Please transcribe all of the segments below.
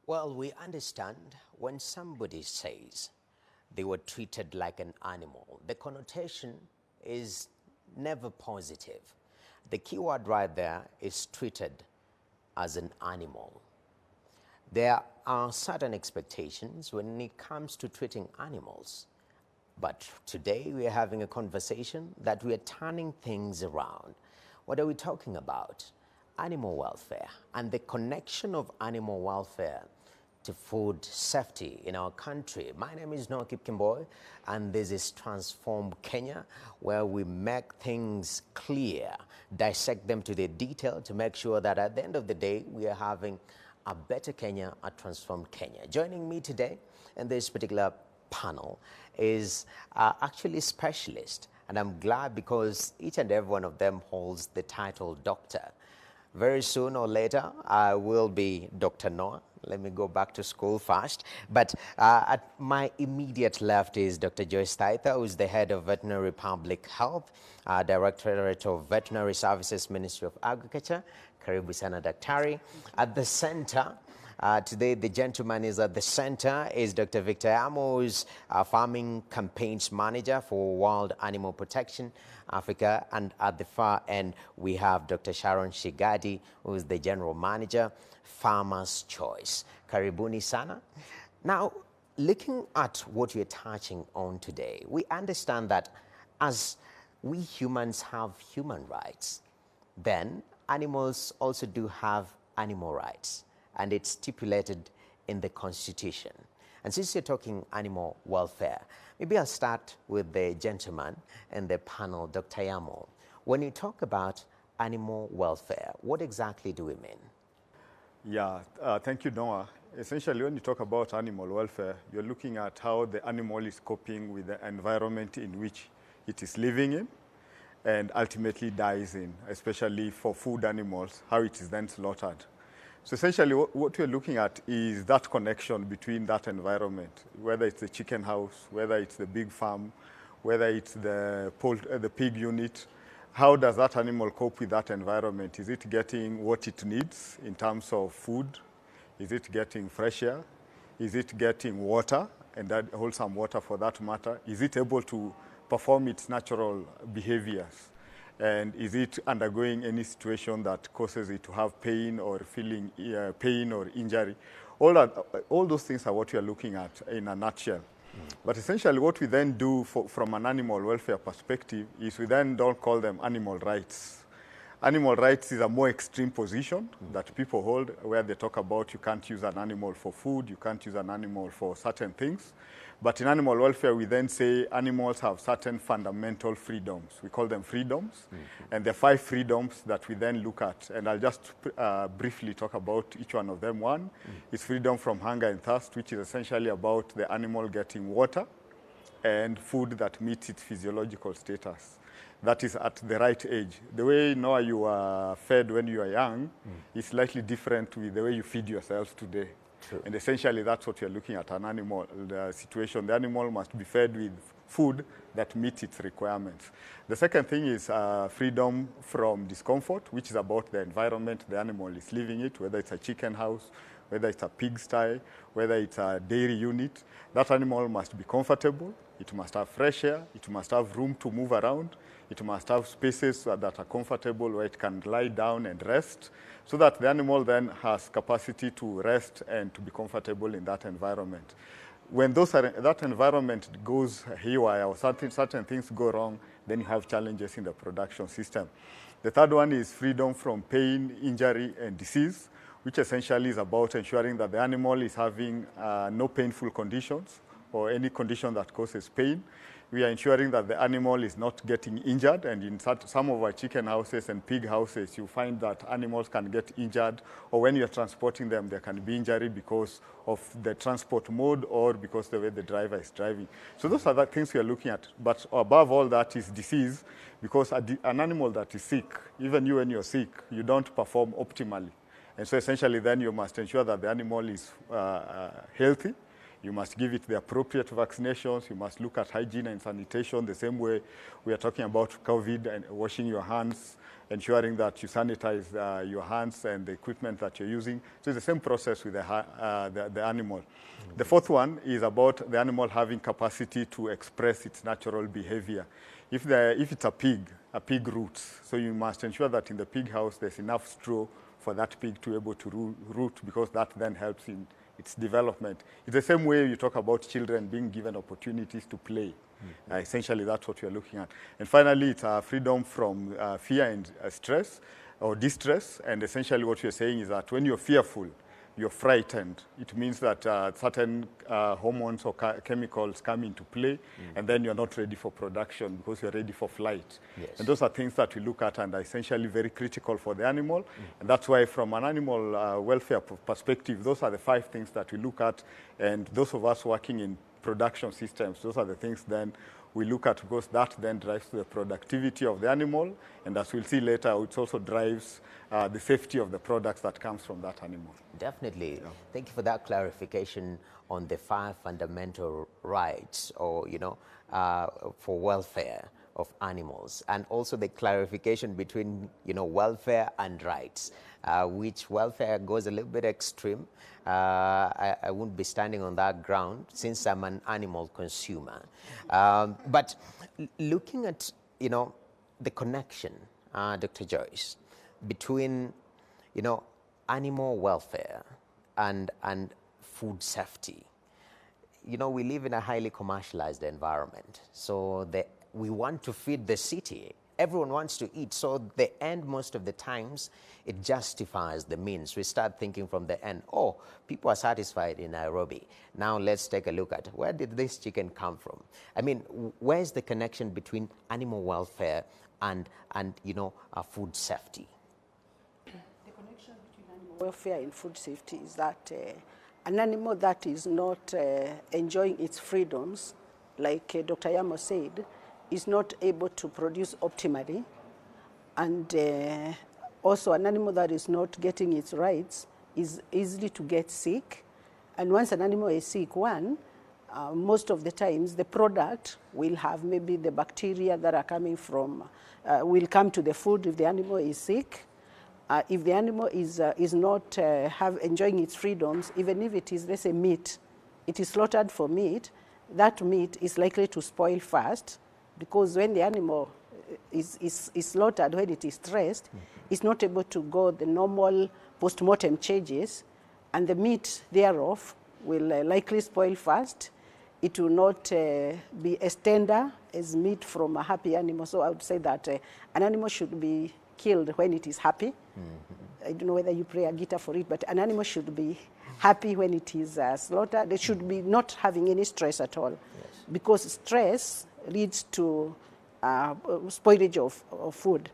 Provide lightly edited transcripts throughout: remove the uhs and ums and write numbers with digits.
Well, we understand when somebody says they were treated like an animal, the connotation is never positive. The key word right there is treated as an animal. There are certain expectations when it comes to treating animals. But today we are having a conversation that we are turning things around. What are we talking about? Animal welfare and the connection of animal welfare to food safety in our country. My name is Noah Kipkimboy, and this is Transform Kenya, where we make things clear, dissect them to the detail to make sure that at the end of the day, we are having a better Kenya, a transformed Kenya. Joining me today in this particular panel is actually specialist, and I'm glad because each and every one of them holds the title doctor. Very soon or later, I will be Dr. Noah. Let me go back to school first. But at my immediate left is Dr. Joyce Thaitha, who is the head of Veterinary Public Health, Directorate of Veterinary Services, Ministry of Agriculture. Karibu sana Daktari. At the center, today, the gentleman is at the center is Dr. Victor Amo, who's Farming Campaigns Manager for World Animal Protection Africa. And at the far end, we have Dr. Sharon Shigadi, who is the General Manager, Farmer's Choice. Karibuni sana. Now, looking at what you're touching on today, we understand that as we humans have human rights, then animals also do have animal rights, and it's stipulated in the Constitution. And since you're talking animal welfare, maybe I'll start with the gentleman in the panel, Dr. Yamo. When you talk about animal welfare, what exactly do we mean? Yeah, thank you, Noah. Essentially, when you talk about animal welfare, you're looking at how the animal is coping with the environment in which it is living in and ultimately dies in, especially for food animals, how it is then slaughtered. So essentially, what we're looking at is that connection between that environment, whether it's the chicken house, whether it's the big farm, whether it's the pig unit. How does that animal cope with that environment? Is it getting what it needs in terms of food? Is it getting fresh air? Is it getting water, and that wholesome water for that matter? Is it able to perform its natural behaviors? And is it undergoing any situation that causes it to have pain or feeling pain or injury? All those things are what we are looking at in a nutshell. But essentially what we then do from an animal welfare perspective is we then don't call them animal rights. Animal rights is a more extreme position that people hold, where they talk about you can't use an animal for food, you can't use an animal for certain things. But in animal welfare, we then say animals have certain fundamental freedoms. We call them freedoms. And there are 5 freedoms that we then look at. And I'll just briefly talk about each one of them. One is freedom from hunger and thirst, which is essentially about the animal getting water and food that meets its physiological status. That is at the right age. The way Noah you are fed when you are young is slightly different with the way you feed yourself today. True. And essentially that's what you're looking at, an animal, the situation. The animal must be fed with food that meets its requirements. The second thing is freedom from discomfort, which is about the environment the animal is living in, whether it's a chicken house, whether it's a pigsty, whether it's a dairy unit. That animal must be comfortable, it must have fresh air, it must have room to move around, it must have spaces that are comfortable where it can lie down and rest, so that the animal then has capacity to rest and to be comfortable in that environment. When that environment goes haywire or certain things go wrong, then you have challenges in the production system. The third one is freedom from pain, injury, and disease, which essentially is about ensuring that the animal is having no painful conditions or any condition that causes pain. We are ensuring that the animal is not getting injured, and in some of our chicken houses and pig houses, you find that animals can get injured, or when you're transporting them, there can be injury because of the transport mode or because of the way the driver is driving. So those are the things we are looking at. But above all that is disease, because an animal that is sick, even you when you're sick, you don't perform optimally. And so essentially then you must ensure that the animal is healthy, You must give it the appropriate vaccinations. You must look at hygiene and sanitation the same way we are talking about COVID and washing your hands, ensuring that you sanitize your hands and the equipment that you're using. So it's the same process with the animal. The fourth one is about the animal having capacity to express its natural behavior. If it's a pig roots. So you must ensure that in the pig house there's enough straw for that pig to be able to root, because that then helps in its development. It's the same way you talk about children being given opportunities to play. Essentially, that's what we're looking at. And finally, it's freedom from fear and stress or distress. And essentially what we're saying is that when you're fearful, you're frightened, it means that certain hormones or chemicals come into play, and then you're not ready for production because you're ready for flight. Yes. And those are things that we look at and are essentially very critical for the animal. And that's why from an animal welfare perspective, those are the 5 things that we look at. And those of us working in production systems, those are the things then we look at, because that then drives the productivity of the animal. And as we'll see later, it also drives the safety of the products that comes from that animal. Definitely. Yeah. Thank you for that clarification on the 5 fundamental rights, or, for welfare of animals, and also the clarification between, welfare and rights, which welfare goes a little bit extreme. I won't be standing on that ground since I'm an animal consumer. But looking at, the connection, Dr. Joyce, between, animal welfare and food safety. We live in a highly commercialized environment. So we want to feed the city. Everyone wants to eat. So the end, most of the times, it justifies the means. We start thinking from the end, oh, people are satisfied in Nairobi. Now let's take a look at, where did this chicken come from? I mean, where's the connection between animal welfare and food safety? The connection between animal welfare and food safety is that an animal that is not enjoying its freedoms, like Dr. Yamo said, is not able to produce optimally. And also an animal that is not getting its rights is easily to get sick. And once an animal is sick, most of the times the product will have maybe the bacteria that are coming from, will come to the food if the animal is sick. If the animal is not enjoying its freedoms, even if it is, let's say, meat, it is slaughtered for meat, that meat is likely to spoil fast, because when the animal is slaughtered, when it is stressed, it's not able to go the normal post-mortem changes, and the meat thereof will likely spoil fast. It will not be as tender as meat from a happy animal. So I would say that an animal should be killed when it is happy. I don't know whether you play a guitar for it, but an animal should be happy when it is slaughtered. They should be not having any stress at all. Yes. Because stress leads to spoilage of food.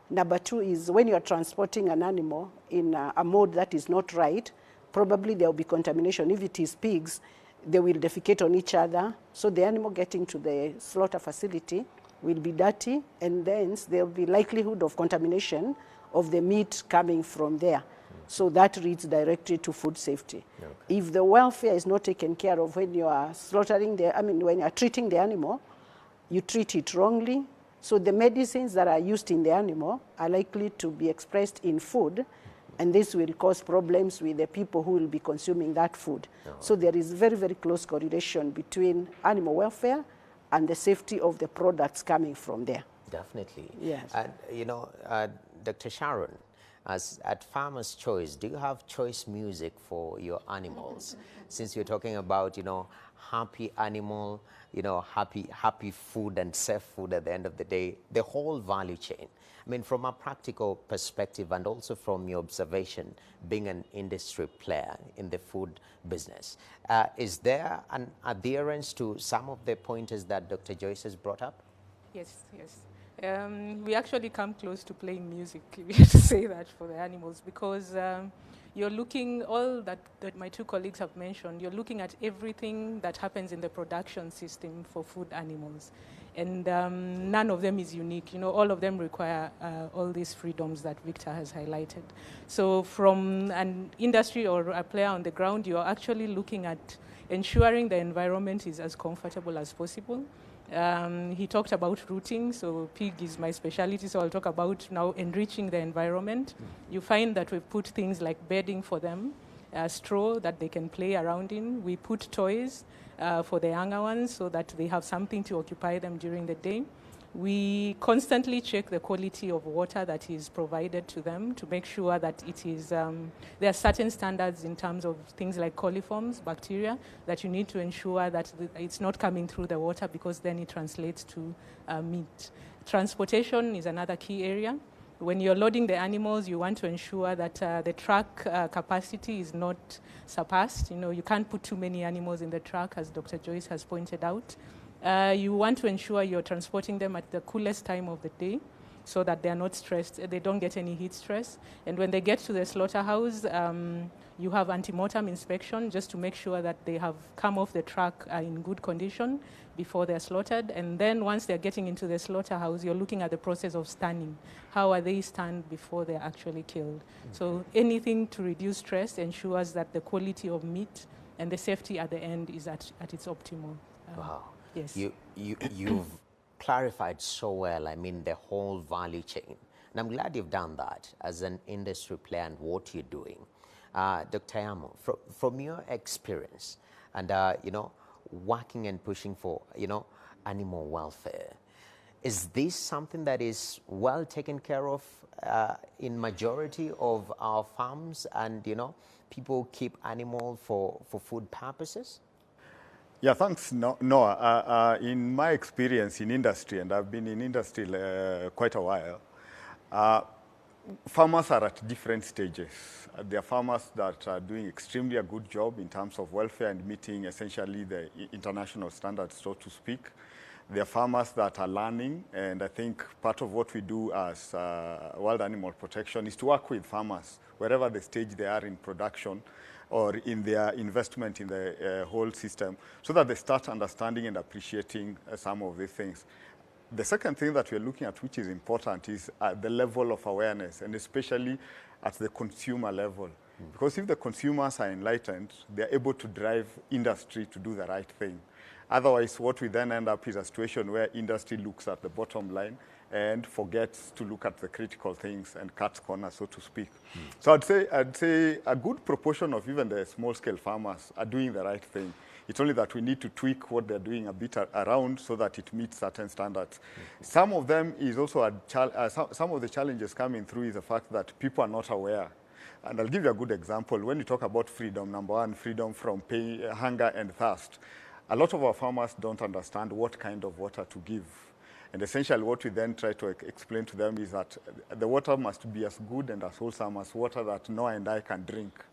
Number 2 is when you are transporting an animal in a mode that is not right, probably there will be contamination. If it is pigs, they will defecate on each other. So the animal getting to the slaughter facility will be dirty, and then there will be likelihood of contamination of the meat coming from there. So that leads directly to food safety. Okay. If the welfare is not taken care of when you are slaughtering when you are treating the animal, you treat it wrongly. So the medicines that are used in the animal are likely to be expressed in food, and this will cause problems with the people who will be consuming that food. Oh. So there is very, very close correlation between animal welfare and the safety of the products coming from there. Definitely. Yes. And, Dr. Sharon, at Farmer's Choice, do you have choice music for your animals? Since you're talking about, happy animal, happy food and safe food at the end of the day, the whole value chain. I mean, from a practical perspective and also from your observation, being an industry player in the food business, is there an adherence to some of the pointers that Dr. Joyce has brought up? Yes. We actually come close to playing music, if you have to say that, for the animals, because you're looking, all that my 2 colleagues have mentioned, you're looking at everything that happens in the production system for food animals. And none of them is unique. All of them require all these freedoms that Victor has highlighted. So from an industry or a player on the ground, you're actually looking at ensuring the environment is as comfortable as possible. He talked about rooting, so pig is my specialty, so I'll talk about now enriching the environment. You find that we put things like bedding for them, straw that they can play around in. We put toys for the younger ones so that they have something to occupy them during the day. We constantly check the quality of water that is provided to them to make sure that it is, there are certain standards in terms of things like coliforms, bacteria, that you need to ensure that it's not coming through the water, because then it translates to meat. Transportation is another key area. When you're loading the animals, you want to ensure that the truck capacity is not surpassed. You know, you can't put too many animals in the truck, as Dr. Joyce has pointed out. You want to ensure you're transporting them at the coolest time of the day so that they're not stressed, they don't get any heat stress. And when they get to the slaughterhouse, you have antemortem inspection just to make sure that they have come off the truck in good condition before they're slaughtered. And then once they're getting into the slaughterhouse, you're looking at the process of stunning. How are they stunned before they're actually killed? So anything to reduce stress ensures that the quality of meat and the safety at the end is at its optimal. Wow. Yes. You've clarified so well, I mean, the whole value chain. And I'm glad you've done that as an industry player and what you're doing. Dr. Yamo, from your experience and, you know, working and pushing for, you know, animal welfare, is this something that is well taken care of in majority of our farms, and, you know, people keep animal for food purposes? Yeah, thanks, Noah. In my experience in industry, and I've been in industry quite a while, farmers are at different stages. There are farmers that are doing extremely a good job in terms of welfare and meeting essentially the international standards, so to speak. There are farmers that are learning, and I think part of what we do as World Animal Protection is to work with farmers, wherever the stage they are in production or in their investment in the whole system, so that they start understanding and appreciating some of these things. The second thing that we're looking at, which is important, is the level of awareness, and especially at the consumer level. Because if the consumers are enlightened, they're able to drive industry to do the right thing. Otherwise, what we then end up is a situation where industry looks at the bottom line and forgets to look at the critical things and cuts corners, so to speak. So I'd say a good proportion of even the small-scale farmers are doing the right thing. It's only that we need to tweak what they're doing a bit around so that it meets certain standards. Some of them is also some of the challenges coming through is the fact that people are not aware. And I'll give you a good example. When you talk about freedom, number one, freedom from pain, hunger and thirst, a lot of our farmers don't understand what kind of water to give. And essentially what we then try to explain to them is that the water must be as good and as wholesome as water that Noah and I can drink.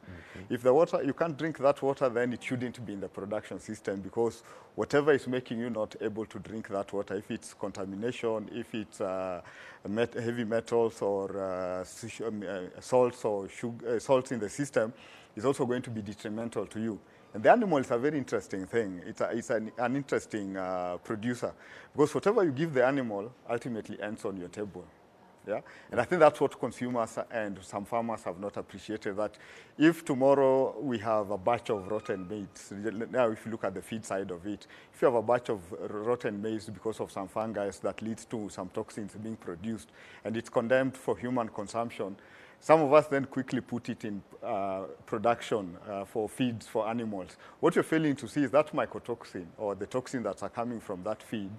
If the water, you can't drink that water, then it shouldn't be in the production system, because whatever is making you not able to drink that water, if it's contamination, if it's heavy metals or salts or salts in the system, is also going to be detrimental to you. And the animal is a very interesting thing. It's an interesting producer, because whatever you give the animal ultimately ends on your table. Yeah? And I think that's what consumers and some farmers have not appreciated, that if tomorrow we have a batch of rotten maize, now if you look at the feed side of it, if you have a batch of rotten maize because of some fungus that leads to some toxins being produced, and it's condemned for human consumption, some of us then quickly put it in production for feeds for animals. What you're failing to see is that mycotoxin, or the toxin that are coming from that feed,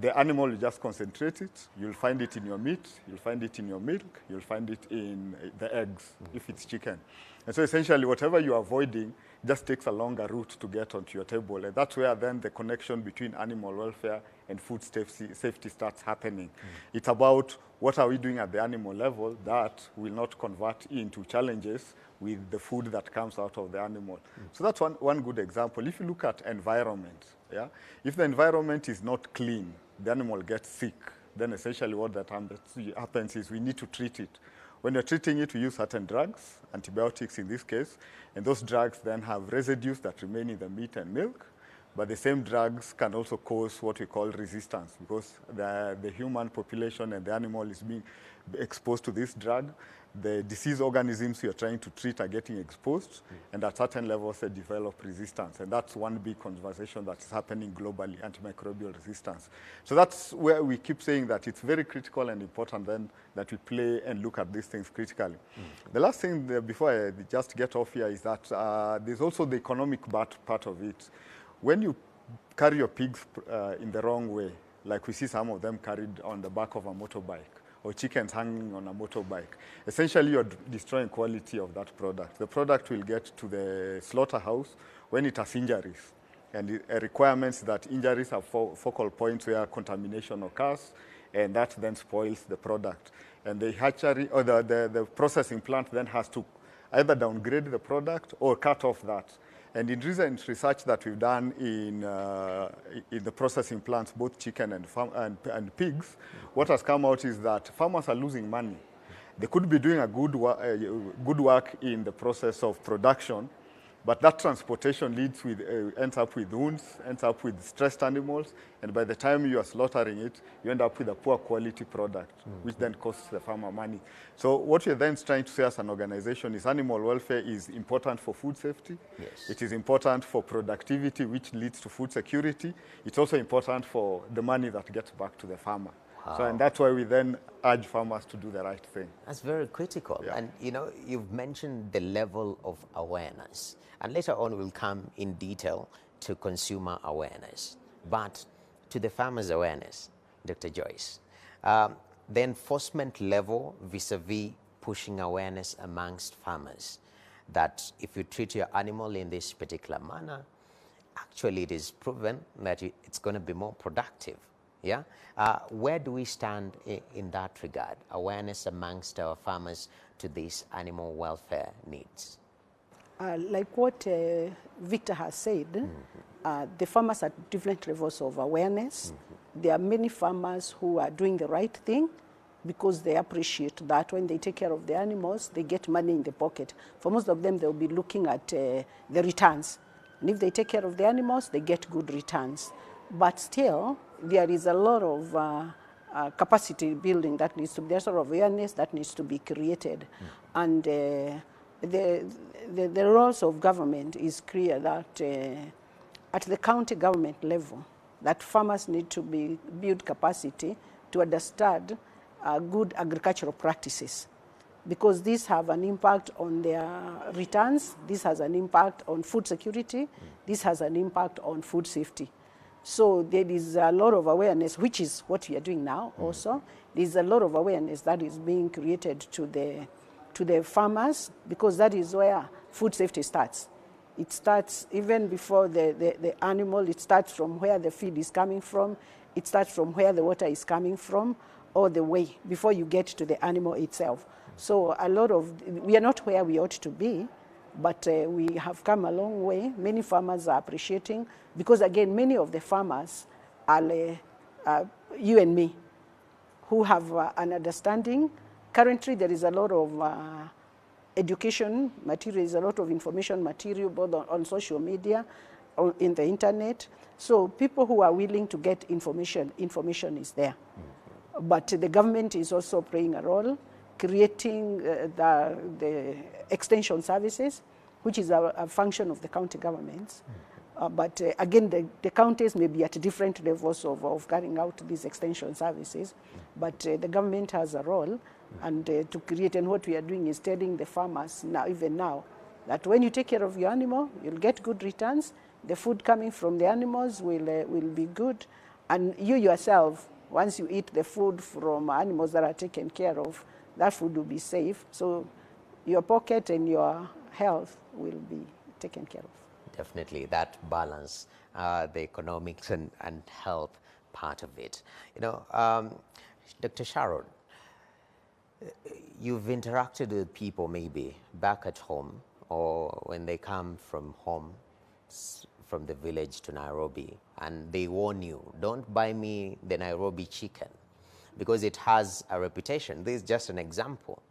the animal will just concentrate it. You'll find it in your meat, you'll find it in your milk, you'll find it in the eggs, if it's chicken. And so essentially whatever you're avoiding just takes a longer route to get onto your table. And that's where then the connection between animal welfare and food safety starts happening. It's about what are we doing at the animal level that will not convert into challenges with the food that comes out of the animal. So that's one good example. If you look at environment, yeah, if the environment is not clean, the animal gets sick, then essentially what that happens is we need to treat it. When you're treating it, we use certain drugs, antibiotics in this case, and those drugs then have residues that remain in the meat and milk. But the same drugs can also cause what we call resistance, because the human population and the animal is being exposed to this drug. The disease organisms you're trying to treat are getting exposed, and at certain levels they develop resistance. And that's one big conversation that's happening globally, antimicrobial resistance. So that's where we keep saying that it's very critical and important then that we play and look at these things critically. The last thing, before I just get off here, is that there's also the economic part of it. When you carry your pigs in the wrong way, like we see some of them carried on the back of a motorbike, or chickens hanging on a motorbike, essentially you're destroying quality of that product. The product will get to the slaughterhouse when it has injuries, and requirements that injuries have focal points where contamination occurs, and that then spoils the product. And the hatchery or the processing plant then has to either downgrade the product or cut off that. And in recent research that we've done in the processing plants, both chicken and pigs, what has come out is that farmers are losing money. They could be doing a good work in the process of production, but that transportation ends up with wounds, ends up with stressed animals, and by the time you are slaughtering it, you end up with a poor quality product, which then costs the farmer money. So what we're then trying to say as an organization is animal welfare is important for food safety. Yes. It is important for productivity, which leads to food security. It's also important for the money that gets back to the farmer. So, and that's why we then urge farmers to do the right thing. That's very critical. Yeah. And, you know, you've mentioned the level of awareness. And later on, we'll come in detail to consumer awareness. But to the farmer's awareness, Dr. Joyce, the enforcement level vis-a-vis pushing awareness amongst farmers that if you treat your animal in this particular manner, actually it is proven that it's going to be more productive. Yeah? Where do we stand in that regard, awareness amongst our farmers to these animal welfare needs? Like what Victor has said, the farmers are at different levels of awareness. There are many farmers who are doing the right thing because they appreciate that when they take care of the animals, they get money in the pocket. For most of them, they'll be looking at the returns. And if they take care of the animals, they get good returns. But still, there is a lot of capacity building that needs to be, there's sort of awareness that needs to be created. And the roles of government is clear that at the county government level, that farmers need to build capacity to understand good agricultural practices, because these have an impact on their returns, this has an impact on food security, this has an impact on food safety. So there is a lot of awareness, which is what we are doing now also. There's a lot of awareness that is being created to the farmers, because that is where food safety starts. It starts even before the animal. It starts from where the feed is coming from. It starts from where the water is coming from, all the way before you get to the animal itself. So we are not where we ought to be, but we have come a long way. Many farmers are appreciating, because again, many of the farmers are you and me, who have an understanding. Currently, there is a lot of education material, there's a lot of information material, both on social media, or in the internet. So people who are willing to get information is there. But the government is also playing a role, creating the extension services, which is a function of the county governments. But again, the counties may be at different levels of carrying out these extension services, but the government has a role and to create, and what we are doing is telling the farmers now, even now, that when you take care of your animal, you'll get good returns, the food coming from the animals will be good, and you yourself, once you eat the food from animals that are taken care of, that food will be safe, so your pocket and your health will be taken care of. Definitely, that balance, the economics and health part of it. You know, Dr. Sharon, you've interacted with people maybe back at home, or when they come from home, from the village to Nairobi, and they warn you, don't buy me the Nairobi chicken because it has a reputation. This is just an example.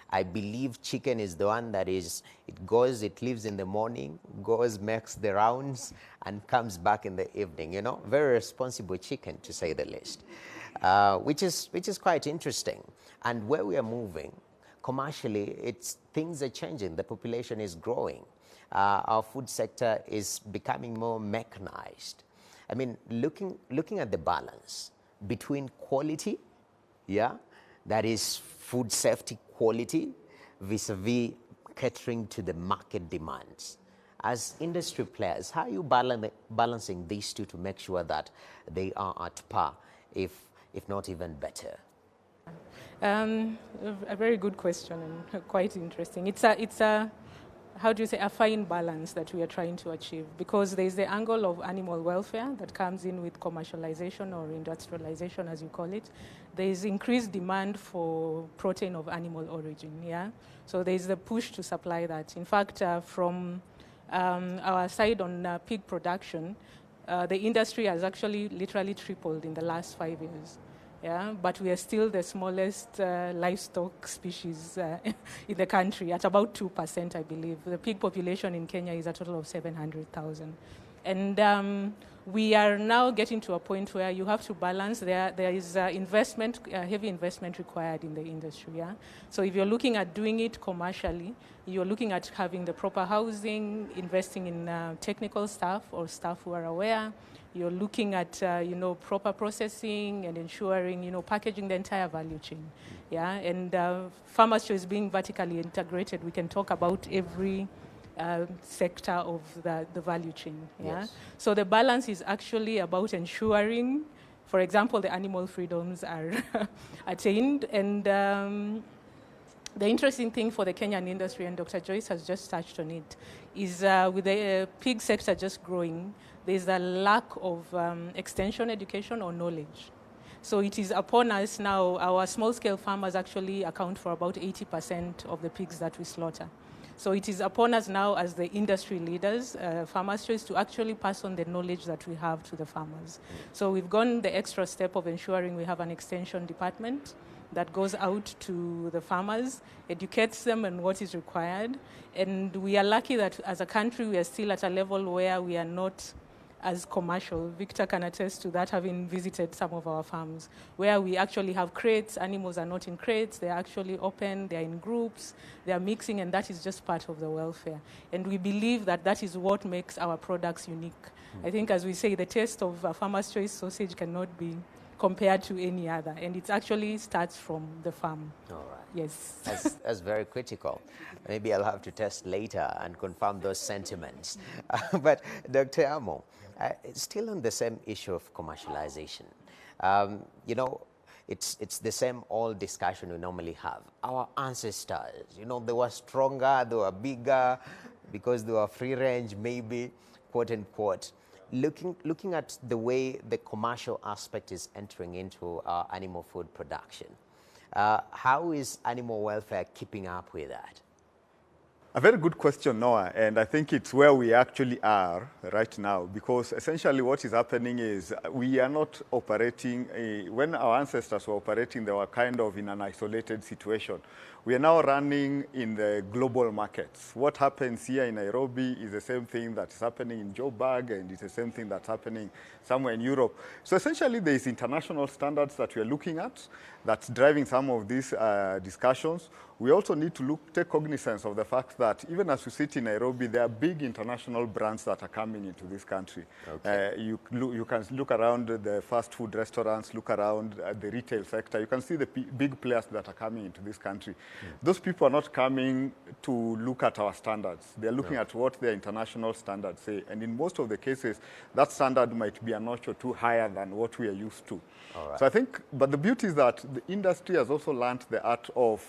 I believe chicken is the one that is, it goes, it lives in the morning, goes, makes the rounds, and comes back in the evening, you know. Very responsible chicken, to say the least, which is quite interesting. And where we are moving, commercially, things are changing. The population is growing. Our food sector is becoming more mechanized. I mean, looking at the balance between quality, yeah, that is food safety quality, vis-a-vis catering to the market demands. As industry players, how are you balancing these two to make sure that they are at par, if not even better? A very good question and quite interesting. It's a how do you say, a fine balance that we are trying to achieve, because there is the angle of animal welfare that comes in with commercialization or industrialization, as you call it. There is increased demand for protein of animal origin, yeah? So there is the push to supply that. In fact, from our side on pig production, the industry has actually literally tripled in the last 5 years. Yeah, but we are still the smallest livestock species in the country, at about 2%, I believe. The pig population in Kenya is a total of 700,000. And we are now getting to a point where you have to balance. There is investment, heavy investment required in the industry. Yeah? So if you're looking at doing it commercially, you're looking at having the proper housing, investing in technical staff or staff who are aware. You're looking at, proper processing and ensuring, packaging the entire value chain. Yeah, and Farmers Choice being vertically integrated, we can talk about every sector of the value chain. Yeah, yes. So the balance is actually about ensuring, for example, the animal freedoms are attained. And the interesting thing for the Kenyan industry, and Dr. Joyce has just touched on it, is with the pig sector just growing, there's a lack of extension education or knowledge. So it is upon us now. Our small-scale farmers actually account for about 80% of the pigs that we slaughter. So it is upon us now as the industry leaders, Farmers Choice, to actually pass on the knowledge that we have to the farmers. So we've gone the extra step of ensuring we have an extension department that goes out to the farmers, educates them on what is required. And we are lucky that as a country, we are still at a level where we are not as commercial. Victor can attest to that, having visited some of our farms, where we actually have crates. Animals are not in crates. They're actually open. They're in groups. They're mixing, and that is just part of the welfare. And we believe that that is what makes our products unique. I think, as we say, the taste of Farmer's Choice sausage cannot be compared to any other, and it actually starts from the farm. All right. Yes. That's very critical. Maybe I'll have to test later and confirm those sentiments. But Dr. Amo, still on the same issue of commercialization, it's the same old discussion we normally have. Our ancestors, they were stronger, they were bigger, because they were free range, maybe, quote unquote. Looking at the way the commercial aspect is entering into our animal food production, how is animal welfare keeping up with that? A very good question, Noah, and I think it's where we actually are right now, because essentially what is happening is we are not operating, when our ancestors were operating, they were kind of in an isolated situation. We are now running in the global markets. What happens here in Nairobi is the same thing that is happening in Joburg, and it's the same thing that's happening somewhere in Europe. So essentially there is international standards that we are looking at that's driving some of these discussions. We also need to take cognizance of the fact that even as we sit in Nairobi, there are big international brands that are coming into this country. Okay. You can look around the fast food restaurants, look around the retail sector. You can see the big players that are coming into this country. Those people are not coming to look at our standards. They're looking at what their international standards say. And in most of the cases, that standard might be a notch or two higher than what we are used to. All right. So I think, but the beauty is that the industry has also learned the art of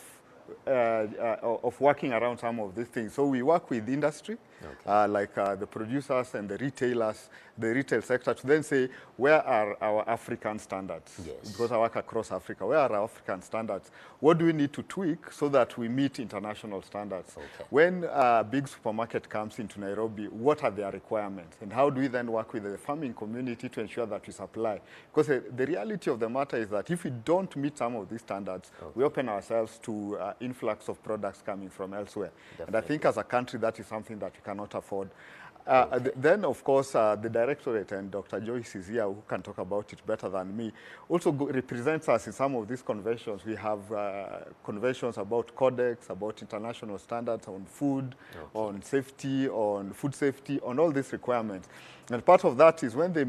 working around some of these things. So we work with industry, like the producers and the retailers, the retail sector to then say, where are our African standards? Yes. Because I work across Africa. Where are our African standards? What do we need to tweak so that we meet international standards? Okay. When a big supermarket comes into Nairobi, what are their requirements? And how do we then work with the farming community to ensure that we supply? Because the reality of the matter is that if we don't meet some of these standards, we open ourselves to influx of products coming from elsewhere. Definitely. And I think as a country, that is something that we cannot afford. Then, of course, the directorate, and Dr. Joyce is here, who can talk about it better than me, also represents us in some of these conventions. We have conventions about codex, about international standards on food, on safety, on food safety, on all these requirements. And part of that is when they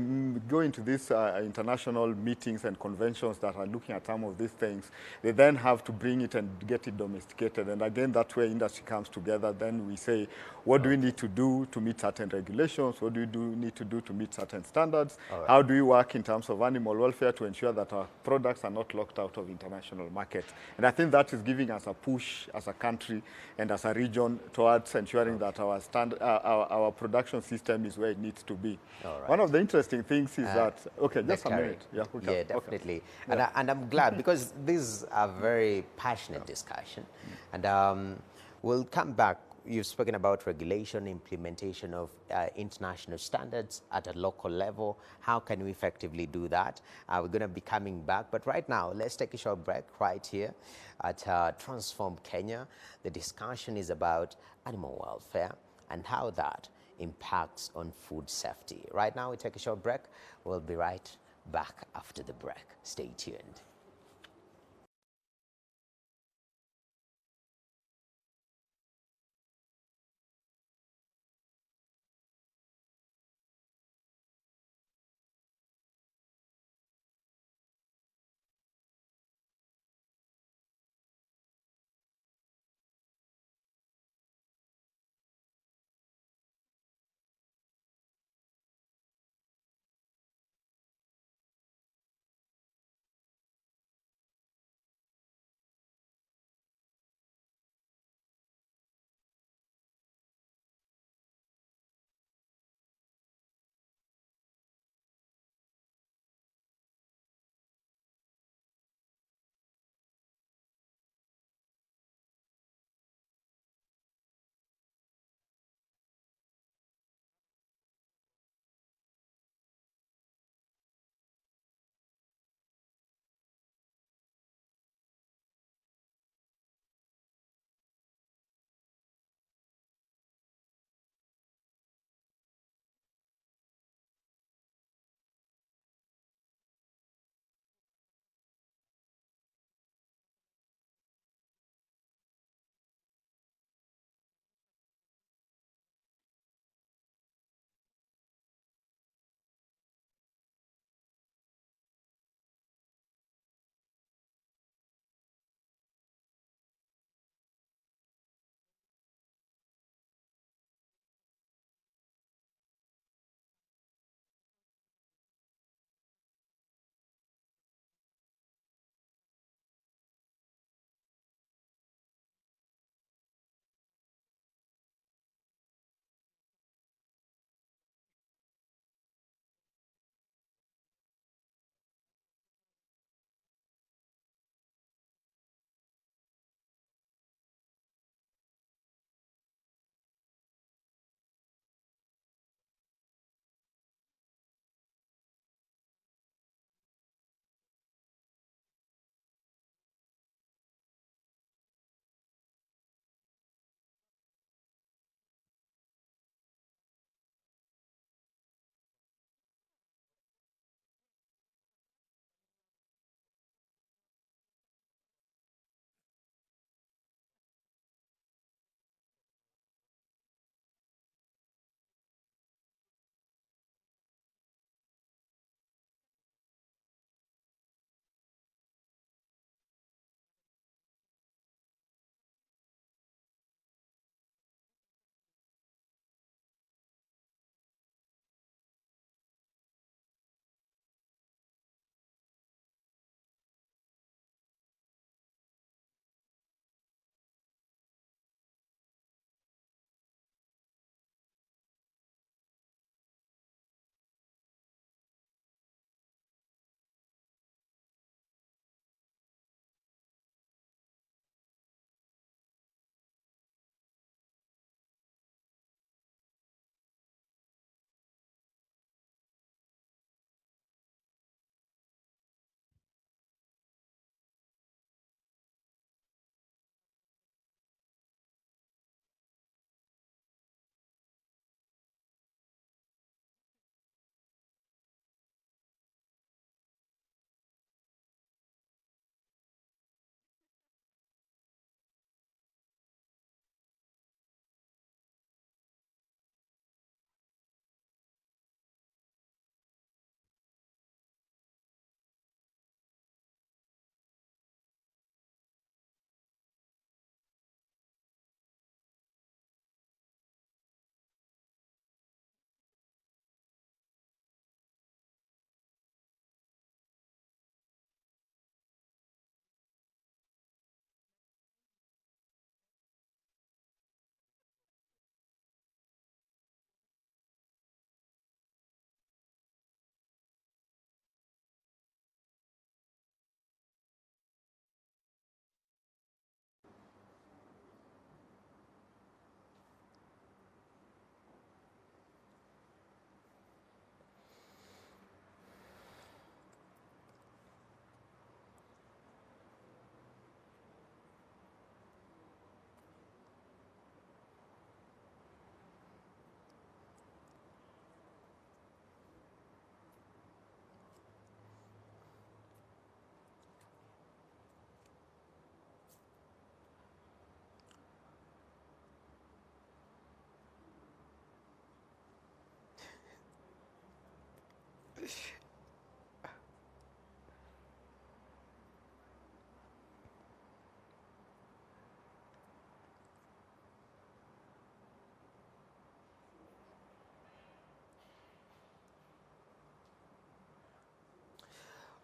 go into these international meetings and conventions that are looking at some of these things, they then have to bring it and get it domesticated. And again, that's where industry comes together. Then we say, what do we need to do to meet certain regulations? What do we need to do to meet certain standards? Right. How do we work in terms of animal welfare to ensure that our products are not locked out of international markets? And I think that is giving us a push as a country and as a region towards ensuring that our production system is where it needs to be. Right. One of the interesting things is that, okay, just a minute. Yeah, Okay. definitely. And I'm glad because this is a very passionate discussion. And we'll come back. You've spoken about regulation, implementation of international standards at a local level. How can we effectively do that? We're going to be coming back. But right now, let's take a short break right here at Transform Kenya. The discussion is about animal welfare and how that impacts on food safety. Right now, we take a short break. We'll be right back after the break. Stay tuned.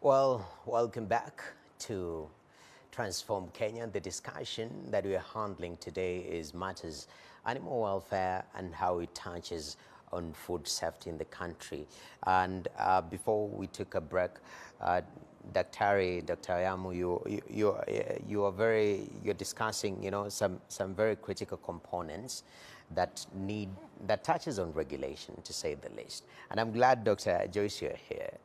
Well, welcome back to Transform Kenya. The discussion that we are handling today is matters animal welfare and how it touches on food safety in the country. And before we took a break, Dr. Yamu, you're discussing, some very critical components that touches on regulation, to say the least. And I'm glad, Dr. Joyce, you're here,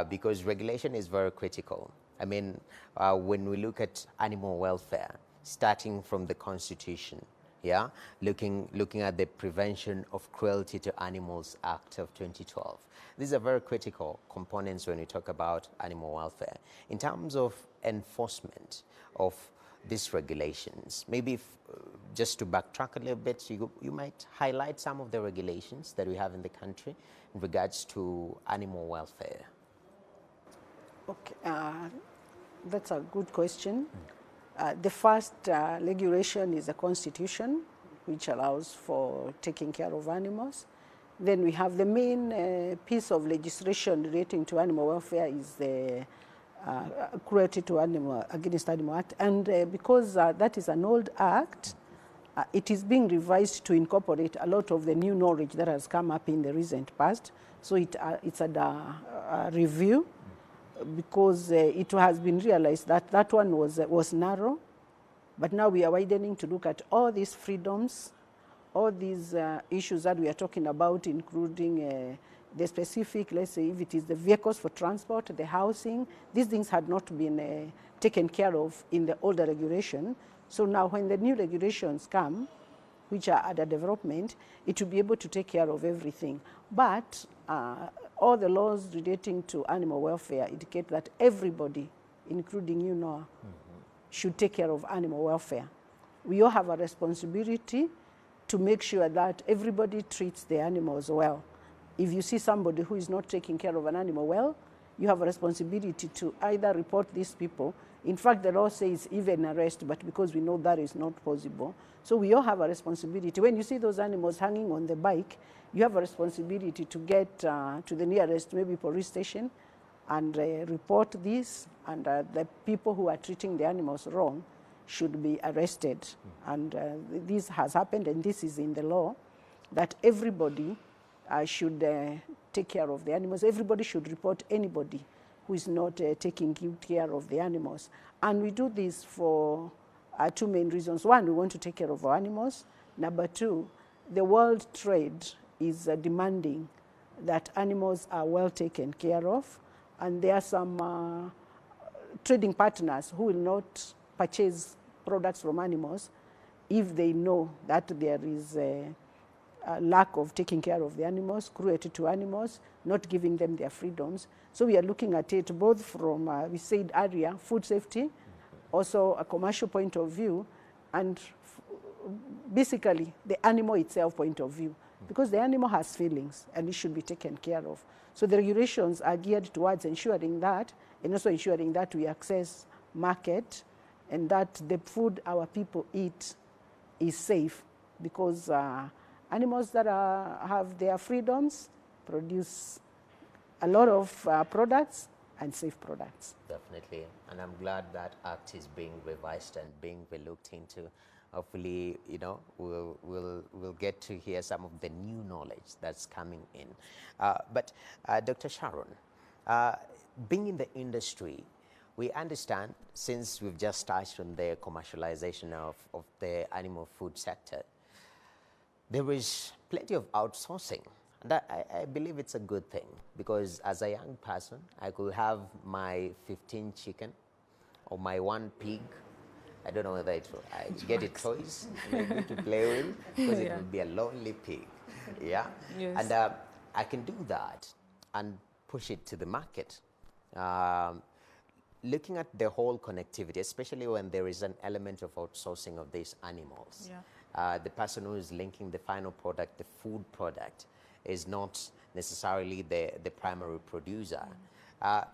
because regulation is very critical. I mean, when we look at animal welfare, starting from the Constitution, yeah, looking at the Prevention of Cruelty to Animals Act of 2012. These are very critical components when we talk about animal welfare. In terms of enforcement of these regulations, maybe just to backtrack a little bit, you might highlight some of the regulations that we have in the country in regards to animal welfare. Okay, that's a good question. The first regulation is the Constitution, which allows for taking care of animals. Then we have the main piece of legislation relating to animal welfare is the Cruelty to Against Animal Act. And because that is an old act, it is being revised to incorporate a lot of the new knowledge that has come up in the recent past. So it's a review, because it has been realized that that one was narrow, but now we are widening to look at all these freedoms, all these issues that we are talking about, including the specific, let's say, if it is the vehicles for transport, the housing. These things had not been taken care of in the older regulation. So now when the new regulations come, which are under development, it will be able to take care of everything. But all the laws relating to animal welfare indicate that everybody, including you, Noah, should take care of animal welfare. We all have a responsibility to make sure that everybody treats the animals well. If you see somebody who is not taking care of an animal well, you have a responsibility to either report these people. In fact, the law says even arrest, but because we know that is not possible. So we all have a responsibility. When you see those animals hanging on the bike, you have a responsibility to get to the nearest, maybe police station, and report this, and the people who are treating the animals wrong should be arrested. And this has happened, and this is in the law, that everybody should take care of the animals. Everybody should report anybody who is not taking good care of the animals. And we do this for two main reasons. One, we want to take care of our animals. Number two, the world trade is demanding that animals are well taken care of. And there are some trading partners who will not purchase products from animals if they know that there is a lack of taking care of the animals, cruelty to animals, not giving them their freedoms. So we are looking at it both from, we said earlier, food safety, also a commercial point of view, and basically the animal itself point of view, because the animal has feelings and it should be taken care of. So the regulations are geared towards ensuring that, and also ensuring that we access market and that the food our people eat is safe, because animals that have their freedoms produce a lot of products and safe products. Definitely, and I'm glad that act is being revised and being looked into. Hopefully, we'll get to hear some of the new knowledge that's coming in. But Dr. Sharon, being in the industry, we understand, since we've just touched on the commercialization of the animal food sector, there is plenty of outsourcing. And I believe it's a good thing, because as a young person, I could have my 15 chicken or my 1 pig. I don't know whether I get it toys maybe to play with, because it will be a lonely pig. Yeah? Yes. And I can do that and push it to the market. Looking at the whole connectivity, especially when there is an element of outsourcing of these animals. Yeah. The person who is linking the final product, the food product, is not necessarily the primary producer.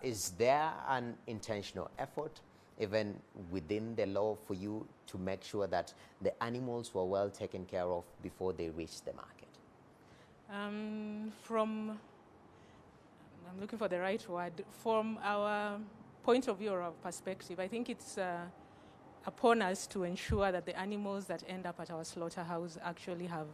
Is there an intentional effort, even within the law, for you to make sure that the animals were well taken care of before they reach the market? I'm looking for the right word. From our point of view or our perspective, I think it's upon us to ensure that the animals that end up at our slaughterhouse actually have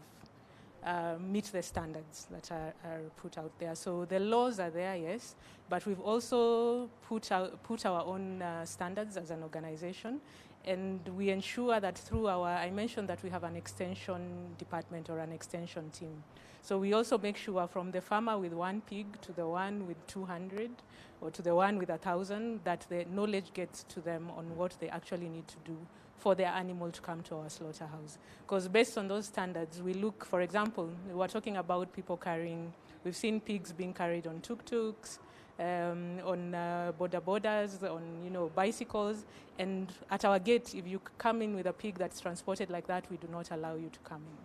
meet the standards that are put out there. So the laws are there, yes, but we've also put our own standards as an organization, and we ensure that through I mentioned that we have an extension department or an extension team. So we also make sure from the farmer with 1 pig to the one with 200 or to the one with 1,000 that the knowledge gets to them on what they actually need to do for their animal to come to our slaughterhouse. Because based on those standards, we look, for example, we're talking about people carrying, we've seen pigs being carried on tuk-tuks, on borders, on bicycles, and at our gate, if you come in with a pig that's transported like that, we do not allow you to come in.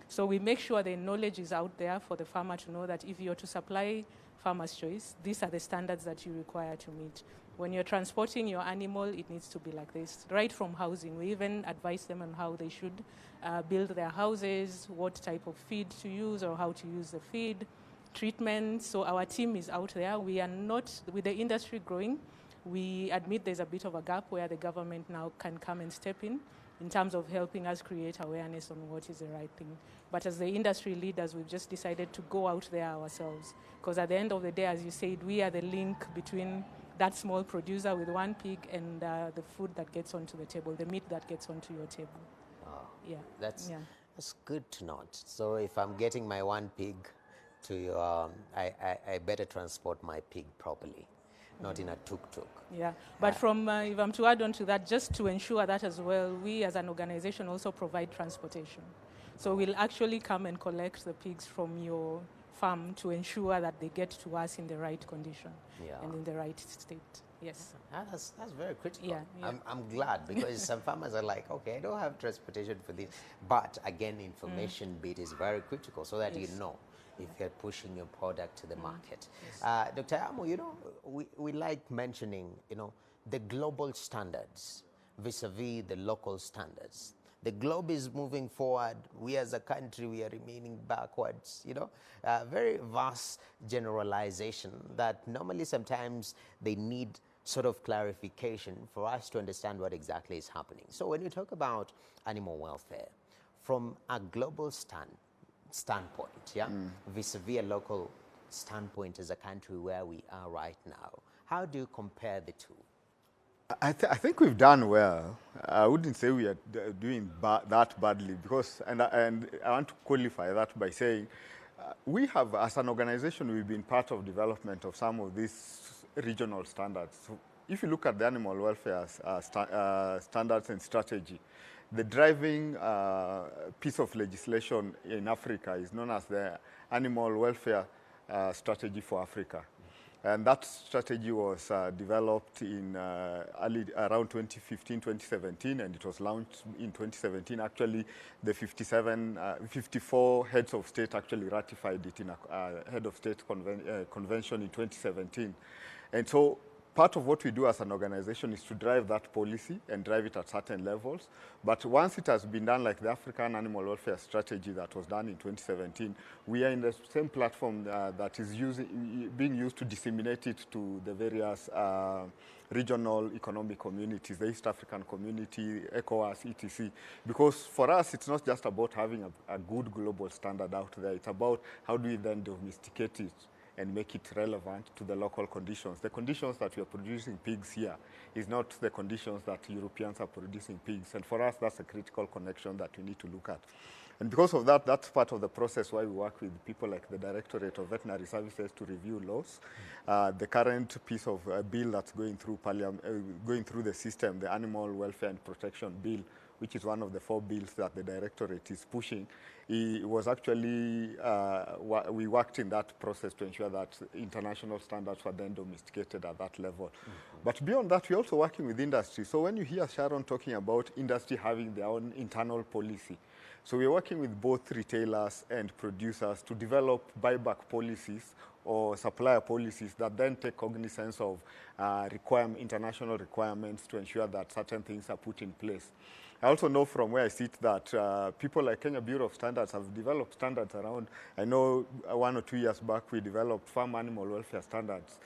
So we make sure the knowledge is out there for the farmer to know that if you're to supply farmer's choice, these are the standards that you require to meet. When you're transporting your animal, it needs to be like this. Right from housing, we even advise them on how they should build their houses, what type of feed to use or how to use the feed, treatment. So our team is out there. We are not, with the industry growing, we admit there's a bit of a gap where the government now can come and step in terms of helping us create awareness on what is the right thing. But as the industry leaders, we've just decided to go out there ourselves. Because at the end of the day, as you said, we are the link between that small producer with 1 pig and the food that gets onto the table, the meat that gets onto your table. Oh, yeah. That's good to note. So if I'm getting my 1 pig to your, I better transport my pig properly, not in a tuk-tuk. Yeah, but if I'm to add on to that, just to ensure that as well, we as an organization also provide transportation. So we'll actually come and collect the pigs from your farm to ensure that they get to us in the right condition and in the right state. Yes. That's very critical. Yeah. I'm glad, because some farmers are like, okay, I don't have transportation for this. But again, information bit is very critical so that you know if you're pushing your product to the market. Yes. Dr. Amo, we like mentioning, the global standards vis-a-vis the local standards. The globe is moving forward. We as a country, we are remaining backwards, very vast generalization that normally sometimes they need sort of clarification for us to understand what exactly is happening. So when you talk about animal welfare, from a global standpoint, vis-a-vis a local standpoint as a country where we are right now, how do you compare the two? I think we've done well. I wouldn't say we are doing that badly, because, and I want to qualify that by saying, we have, as an organization, we've been part of development of some of these regional standards. So if you look at the animal welfare standards and strategy, the driving piece of legislation in Africa is known as the Animal Welfare Strategy for Africa. And that strategy was developed in around 2015, 2017, and it was launched in 2017. Actually, the 54 heads of state actually ratified it in a head of state convention in 2017. And so part of what we do as an organization is to drive that policy and drive it at certain levels. But once it has been done, like the African Animal Welfare Strategy that was done in 2017, we are in the same platform that is being used to disseminate it to the various regional economic communities, the East African community, ECOWAS, etc. Because for us, it's not just about having a good global standard out there. It's about how do we then domesticate it and make it relevant to the local conditions. The conditions that we are producing pigs here is not the conditions that Europeans are producing pigs. And for us, that's a critical connection that we need to look at. And because of that, that's part of the process why we work with people like the Directorate of Veterinary Services to review laws. The current piece of bill that's going through going through the system, the Animal Welfare and Protection Bill, which is one of the 4 bills that the Directorate is pushing, it was actually, we worked in that process to ensure that international standards were then domesticated at that level. But beyond that, we're also working with industry. So when you hear Sharon talking about industry having their own internal policy, So we're working with both retailers and producers to develop buyback policies or supplier policies that then take cognizance of international requirements to ensure that certain things are put in place. I also know from where I sit that people like Kenya Bureau of Standards have developed standards around. I know 1 or 2 years back we developed farm animal welfare standards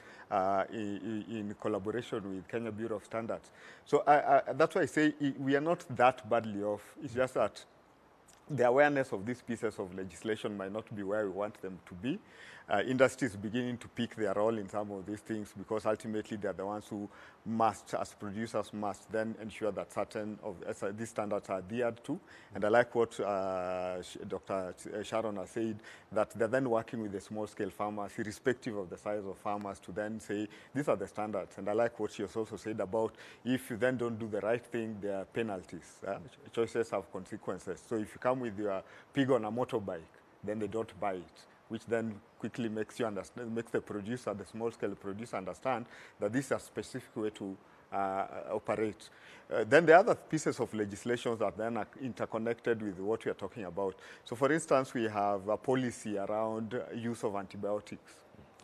in collaboration with Kenya Bureau of Standards. So that's why I say we are not that badly off. It's just that the awareness of these pieces of legislation might not be where we want them to be. Industry is beginning to pick their role in some of these things because ultimately they're the ones who must, as producers, must then ensure that certain of these standards are adhered to. And I like what Dr. Sharon has said, that they're then working with the small-scale farmers, irrespective of the size of farmers, to then say, these are the standards. And I like what she has also said about if you then don't do the right thing, there are penalties. Choices have consequences. So if you come with your pig on a motorbike, then they don't buy it, which then quickly makes you understand, makes the producer, the small-scale producer, understand that this is a specific way to operate. Then the other pieces of legislation that then are interconnected with what we are talking about. So, for instance, we have a policy around use of antibiotics,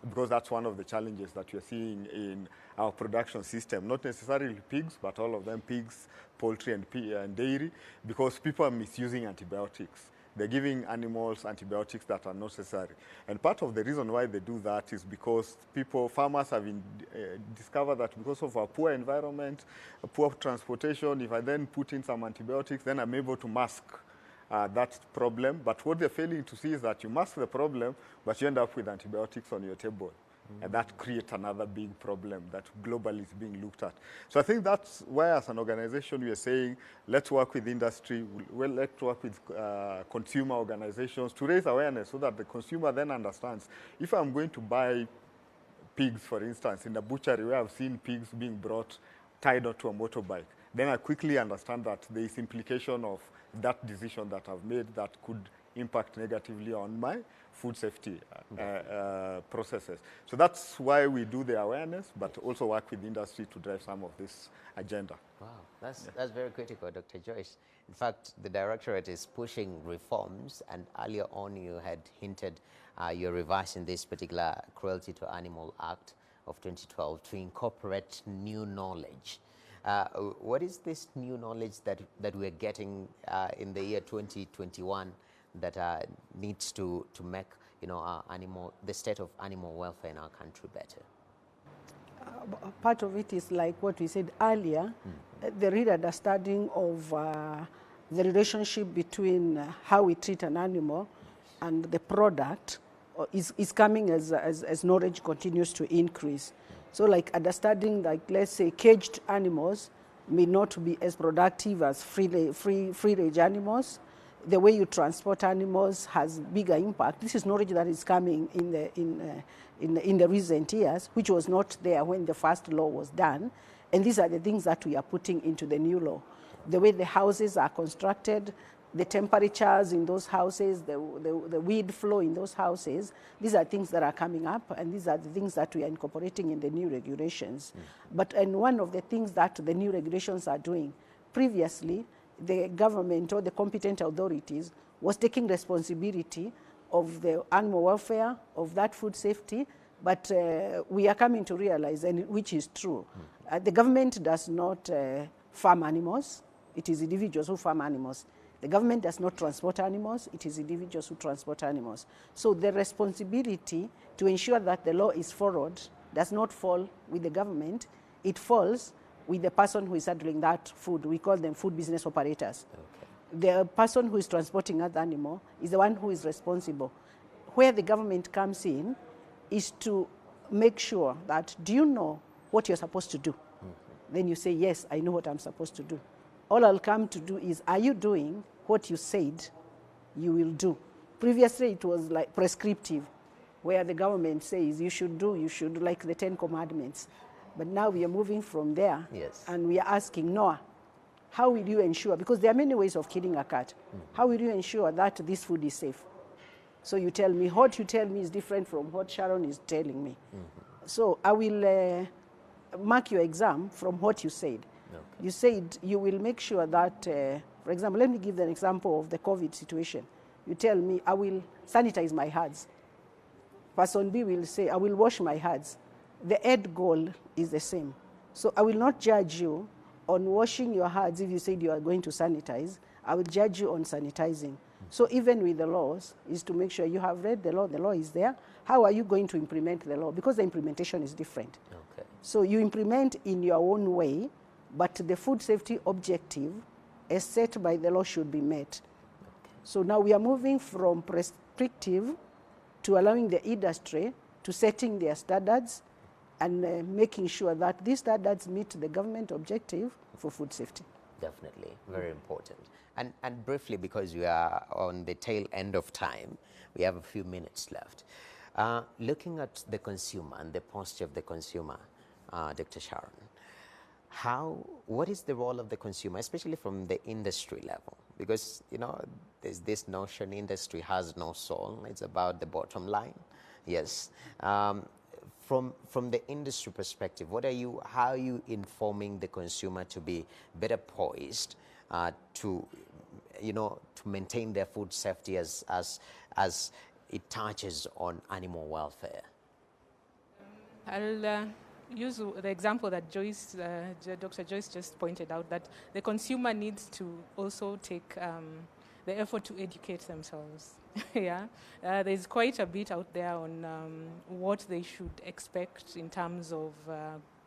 because that's one of the challenges that we are seeing in our production system, not necessarily pigs, but all of them, pigs, poultry, and dairy, because people are misusing antibiotics. They're giving animals antibiotics that are necessary. And part of the reason why they do that is because farmers have discovered that because of our poor environment, poor transportation, if I then put in some antibiotics, then I'm able to mask that problem. But what they're failing to see is that you mask the problem, but you end up with antibiotics on your table. And that creates another big problem that globally is being looked at. So I think that's why, as an organization, we are saying, let's work with industry, let's work with consumer organizations to raise awareness so that the consumer then understands. If I'm going to buy pigs, for instance, in the butchery where I've seen pigs being brought tied onto a motorbike, then I quickly understand that there is implication of that decision that I've made that could impact negatively on my food safety processes. So that's why we do the awareness, but also work with industry to drive some of this agenda. Wow, that's very critical, Dr. Joyce. In fact, the Directorate is pushing reforms, and earlier on you had hinted you're revising this particular Cruelty to Animal Act of 2012 to incorporate new knowledge. What is this new knowledge that we're getting in the year 2021 that needs to make the state of animal welfare in our country better? Part of it is like what we said earlier, the real understanding of the relationship between how we treat an animal and the product is coming as knowledge continues to increase. So like understanding, like let's say caged animals may not be as productive as free-range animals. The way you transport animals has bigger impact. This is knowledge that is coming in the recent years, which was not there when the first law was done. And these are the things that we are putting into the new law. The way the houses are constructed, the temperatures in those houses, the weed flow in those houses, these are things that are coming up, and these are the things that we are incorporating in the new regulations. And one of the things that the new regulations are doing, previously, the government or the competent authorities was taking responsibility of the animal welfare, of that food safety, but we are coming to realize, and which is true, the government does not farm animals. It is individuals who farm animals. The government does not transport animals. It is individuals who transport animals. So the responsibility to ensure that the law is followed does not fall with the government. It falls with the person who is handling that food. We call them food business operators. Okay. The person who is transporting that animal is the one who is responsible. Where the government comes in is to make sure that, do you know what you're supposed to do? Then you say, yes, I know what I'm supposed to do. All I'll come to do is, are you doing what you said you will do? Previously, it was like prescriptive, where the government says you should like the 10 Commandments. But now we are moving from there, yes, and we are asking, Noah, how will you ensure, because there are many ways of killing a cat, how will you ensure that this food is safe? So you tell me, what you tell me is different from what Sharon is telling me. So I will mark your exam from what you said. Okay. You said you will make sure that For example, let me give an example of the COVID situation. You tell me, I will sanitize my hands. Person B will say, I will wash my hands. The end goal is the same. So I will not judge you on washing your hands if you said you are going to sanitize. I will judge you on sanitizing. So even with the laws, is to make sure you have read the law is there. How are you going to implement the law? Because the implementation is different. Okay. So you implement in your own way, but the food safety objective as set by the law should be met. Okay. So now we are moving from prescriptive to allowing the industry to setting their standards and making sure that these standards meet the government objective for food safety. Definitely, very important. And briefly, because we are on the tail end of time, we have a few minutes left. Looking at the consumer and the posture of the consumer, Dr. Sharon, what is the role of the consumer, especially from the industry level? Because, you know, there's this notion industry has no soul. It's about the bottom line. Yes. From the industry perspective, how are you informing the consumer to be better poised to maintain their food safety as it touches on animal welfare? I'll use the example that Dr. Joyce just pointed out, that the consumer needs to also take the effort to educate themselves. Yeah, there's quite a bit out there on what they should expect in terms of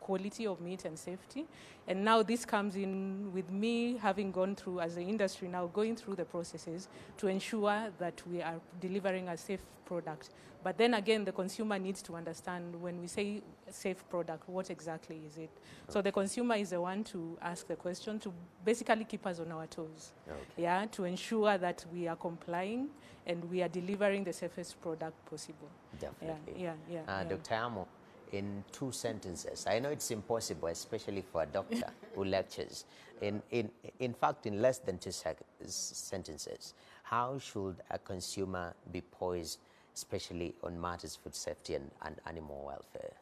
quality of meat and safety. And now this comes in with me having gone through, as the industry now, going through the processes to ensure that we are delivering a safe product. But then again, the consumer needs to understand when we say safe product, what exactly is it? So the consumer is the one to ask the question, to basically keep us on our toes. Okay. Yeah, to ensure that we are complying and we are delivering the safest product possible. Definitely. Yeah. Dr. Amo, in 2 sentences, I know it's impossible, especially for a doctor who lectures. In fact, in less than 2 sentences, how should a consumer be poised, especially on matters food safety and animal welfare?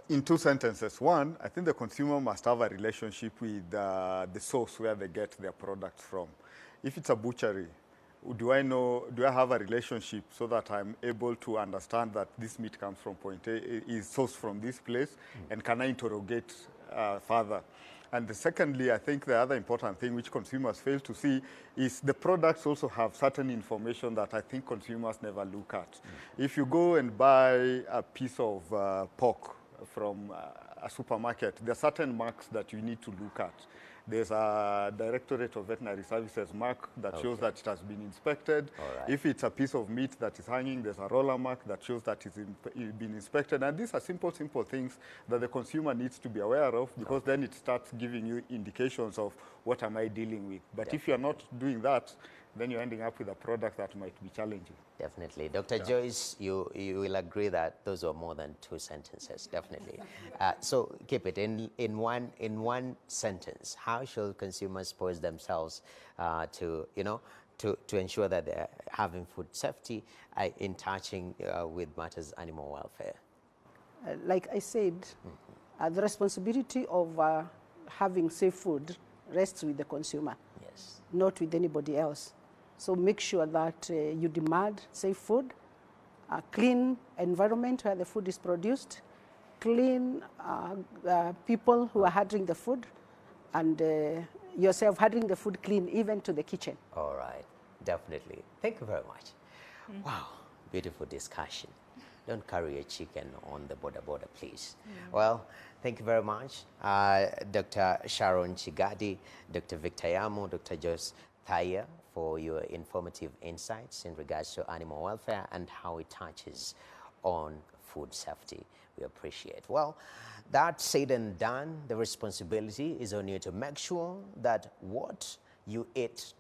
In 2 sentences. One, I think the consumer must have a relationship with the source where they get their products from. If it's a butchery, do I have a relationship so that I'm able to understand that this meat comes from point A, is sourced from this place, and can I interrogate further? And secondly, I think the other important thing which consumers fail to see is the products also have certain information that I think consumers never look at. If you go and buy a piece of pork from a supermarket, there are certain marks that you need to look at. There's a Directorate of Veterinary Services mark that shows that it has been inspected. Right. If it's a piece of meat that is hanging, there's a roller mark that shows that it's been inspected. And these are simple things that the consumer needs to be aware of, because then it starts giving you indications of what am I dealing with. But Definitely. If you're not doing that, then you're ending up with a product that might be challenging. Definitely. Dr. Joyce, you will agree that those are more than 2 sentences, definitely. So keep it in one sentence. How should consumers pose themselves to ensure that they're having food safety in touching with matters animal welfare? Like I said, the responsibility of having safe food rests with the consumer, yes, not with anybody else. So make sure that you demand safe food, a clean environment where the food is produced, clean people who are handling the food, and yourself handling the food clean even to the kitchen. All right, definitely. Thank you very much. Wow, beautiful discussion. Don't carry a chicken on the border, please. Well, thank you very much, Dr. Sharon Chigadi, Dr. Victor Yamo, Dr. Joyce Thaya, for your informative insights in regards to animal welfare and how it touches on food safety. We appreciate. Well, that said and done, the responsibility is on you to make sure that what you eat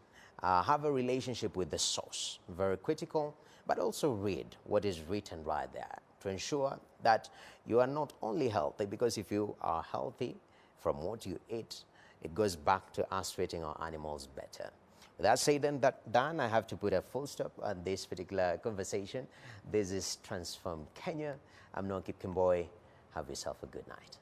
have a relationship with the source. Very critical, but also read what is written right there to ensure that you are not only healthy, because if you are healthy from what you eat, it goes back to us treating our animals better. With that said and that done, I have to put a full stop on this particular conversation. This is Transform Kenya. I'm Nonkip Kimboy. Have yourself a good night.